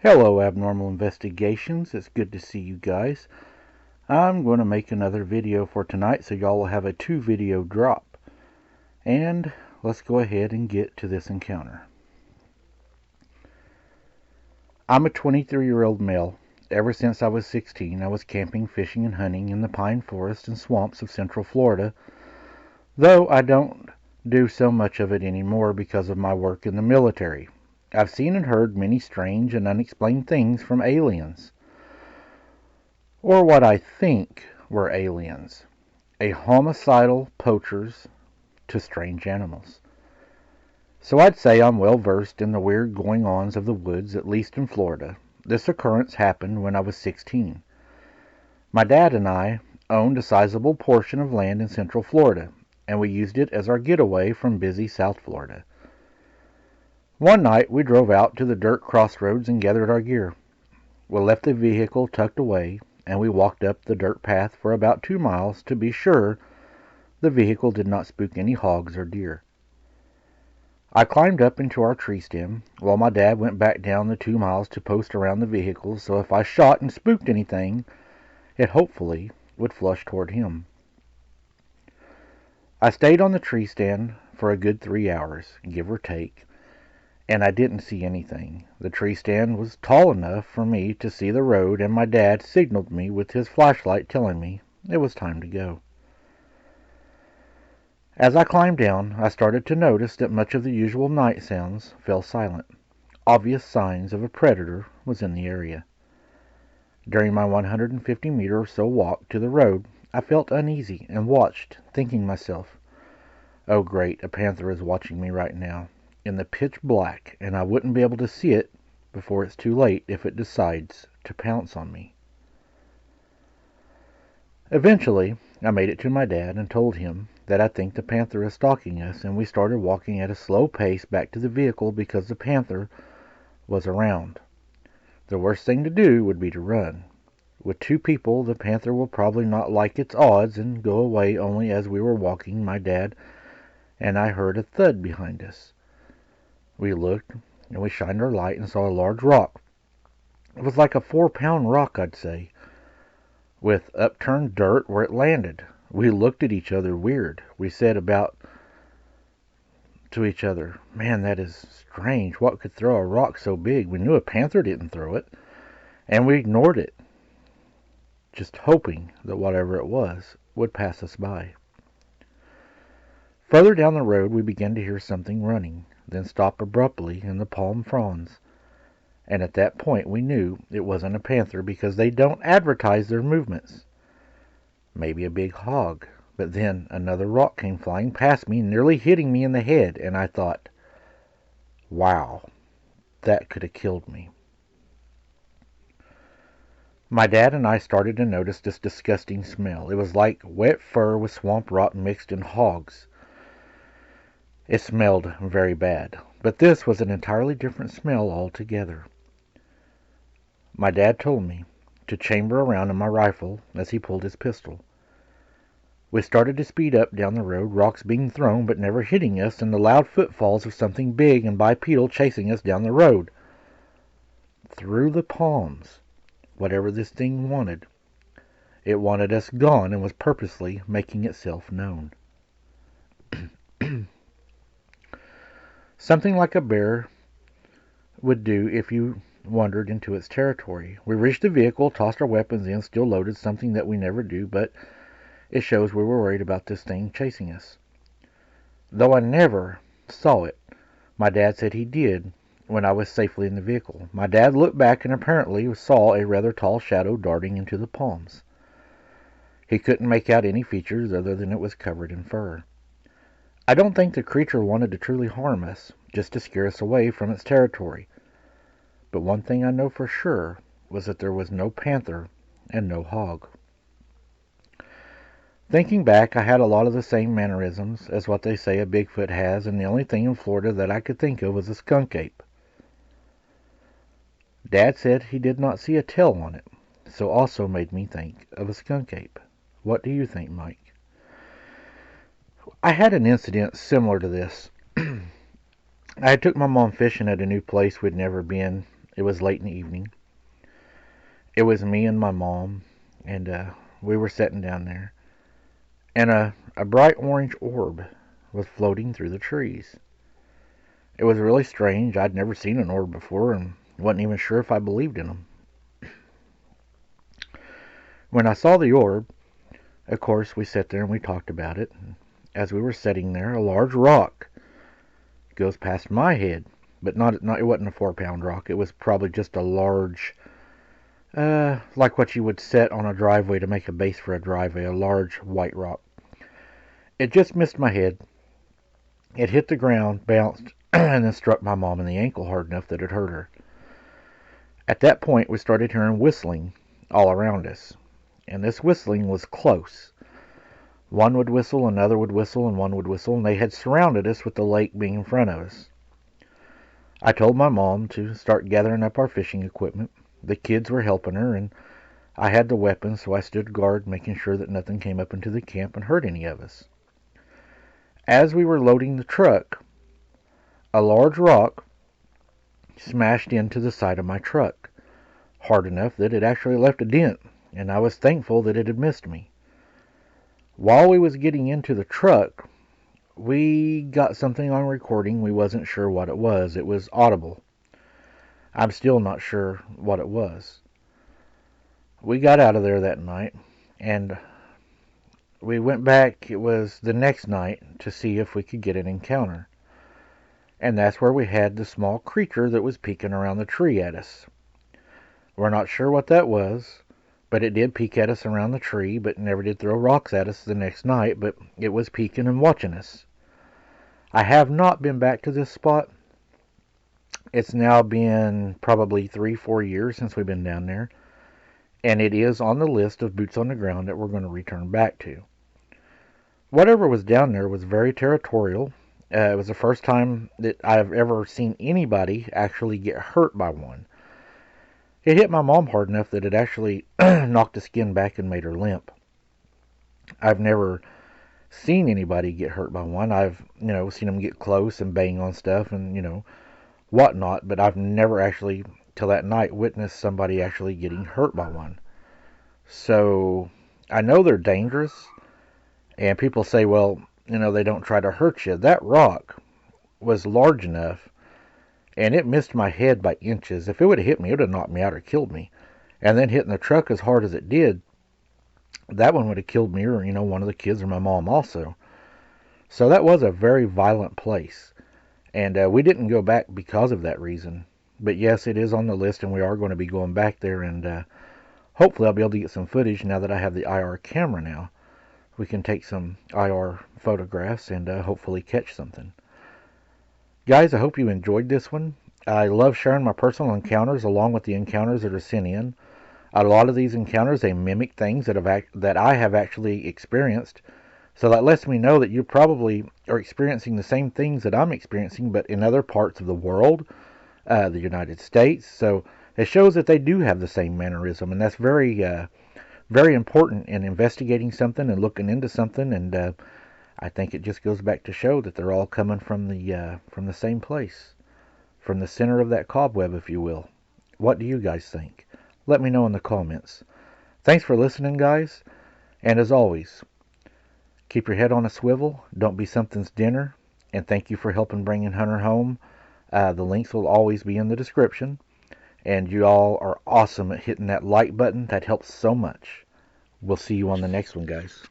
Hello, Abnormal Investigations. It's good to see you guys. I'm going to make another video for tonight, so y'all will have a 2 video drop. And let's go ahead and get to this encounter. I'm a 23-year-old male. Ever since I was 16, I was camping, fishing, and hunting in the pine forests and swamps of Central Florida, though I don't do so much of it anymore because of my work in the military. I've seen and heard many strange and unexplained things from aliens, or what I think were aliens, a homicidal poachers to strange animals. So I'd say I'm well versed in the weird going-ons of the woods, at least in Florida. This occurrence happened when I was 16. My dad and I owned a sizable portion of land in Central Florida, and we used it as our getaway from busy South Florida. One night we drove out to the dirt crossroads and gathered our gear. We left the vehicle tucked away, and we walked up the dirt path for about 2 miles to be sure the vehicle did not spook any hogs or deer. I climbed up into our tree stem, while my dad went back down the 2 miles to post around the vehicle, so if I shot and spooked anything, it hopefully would flush toward him. I stayed on the tree stand for a good 3 hours, give or take, and I didn't see anything. The tree stand was tall enough for me to see the road, and my dad signaled me with his flashlight, telling me it was time to go. As I climbed down, I started to notice that much of the usual night sounds fell silent. Obvious signs of a predator was in the area. During my 150-meter or so walk to the road, I felt uneasy and watched, thinking myself, "Oh great, a panther is watching me right now, in the pitch black, and I wouldn't be able to see it before it's too late if it decides to pounce on me." Eventually, I made it to my dad and told him that I think the panther is stalking us, and we started walking at a slow pace back to the vehicle because the panther was around. The worst thing to do would be to run. With 2 people, the panther will probably not like its odds and go away. Only as we were walking, my dad and I heard a thud behind us. We looked, and we shined our light and saw a large rock. It was like a 4-pound rock, I'd say, with upturned dirt where it landed. We looked at each other weird. We said about to each other, "Man, that is strange. What could throw a rock so big?" We knew a panther didn't throw it, and we ignored it, just hoping that whatever it was would pass us by. Further down the road, we began to hear something running, then stop abruptly in the palm fronds, and at that point we knew it wasn't a panther because they don't advertise their movements. Maybe a big hog, but then another rock came flying past me, nearly hitting me in the head, and I thought, wow, that could have killed me. My dad and I started to notice this disgusting smell. It was like wet fur with swamp rot mixed in hogs. It smelled very bad, but this was an entirely different smell altogether. My dad told me to chamber around in my rifle as he pulled his pistol. We started to speed up down the road, rocks being thrown but never hitting us, and the loud footfalls of something big and bipedal chasing us down the road. Through the palms, whatever this thing wanted. It wanted us gone and was purposely making itself known. Something like a bear would do if you wandered into its territory. We reached the vehicle, tossed our weapons in, still loaded, something that we never do, but it shows we were worried about this thing chasing us. Though I never saw it, my dad said he did when I was safely in the vehicle. My dad looked back and apparently saw a rather tall shadow darting into the palms. He couldn't make out any features other than it was covered in fur. I don't think the creature wanted to truly harm us, just to scare us away from its territory. But one thing I know for sure was that there was no panther and no hog. Thinking back, I had a lot of the same mannerisms as what they say a Bigfoot has, and the only thing in Florida that I could think of was a skunk ape. Dad said he did not see a tail on it, so also made me think of a skunk ape. What do you think, Mike? I had an incident similar to this. I took my mom fishing at a new place we'd never been, It was late in the evening. It was me and my mom, and we were sitting down there. And a bright orange orb was floating through the trees. It was really strange. I'd never seen an orb before and wasn't even sure if I believed in them. When I saw the orb, of course, we sat there and we talked about it. As we were sitting there, a large rock goes past my head, but not it wasn't a 4-pound rock. It was probably just a large, like what you would set on a driveway to make a base for a driveway, a large white rock. It just missed my head. It hit the ground, bounced, and then struck my mom in the ankle hard enough that it hurt her. At that point, we started hearing whistling all around us, and this whistling was close. One would whistle, another would whistle, and one would whistle, and they had surrounded us with the lake being in front of us. I told my mom to start gathering up our fishing equipment. The kids were helping her, and I had the weapons, so I stood guard, making sure that nothing came up into the camp and hurt any of us. As we were loading the truck, a large rock smashed into the side of my truck, hard enough that it actually left a dent, and I was thankful that it had missed me. While we was getting into the truck, we got something on recording. We wasn't sure what it was. It was audible. I'm still not sure what it was. We got out of there that night, and we went back, it was the next night, to see if we could get an encounter. And that's where we had the small creature that was peeking around the tree at us. We're not sure what that was, but it did peek at us around the tree, but never did throw rocks at us the next night, but it was peeking and watching us. I have not been back to this spot. It's now been probably 3-4 years since we've been down there, and it is on the list of boots on the ground that we're going to return back to. Whatever was down there was very territorial. It was the first time that I've ever seen anybody actually get hurt by one. It hit my mom hard enough that it actually knocked the skin back and made her limp. I've never seen anybody get hurt by one. I've, seen them get close and bang on stuff and, whatnot, but I've never actually, till that night, witnessed somebody actually getting hurt by one. So, I know they're dangerous, and people say, well, they don't try to hurt you. That rock was large enough, and it missed my head by inches. If it would have hit me, it would have knocked me out or killed me. And then hitting the truck as hard as it did, that one would have killed me or, one of the kids or my mom also. So that was a very violent place. And we didn't go back because of that reason. But yes, it is on the list, and we are going to be going back there. And hopefully I'll be able to get some footage now that I have the IR camera now. We can take some IR photographs and hopefully catch something. Guys, I hope you enjoyed this one. I love sharing my personal encounters along with the encounters that are sent in. A lot of these encounters, they mimic things that I have actually experienced. So that lets me know that you probably are experiencing the same things that I'm experiencing, but in other parts of the world, the United States. So it shows that they do have the same mannerism, and that's very, very important in investigating something and looking into something. And I think it just goes back to show that they're all coming from the same place, from the center of that cobweb, if you will. What do you guys think? Let me know in the comments. Thanks for listening, guys, and as always, keep your head on a swivel, don't be something's dinner, and thank you for helping bringing Hunter home. The links will always be in the description, and you all are awesome at hitting that like button. That helps so much. We'll see you on the next one, guys.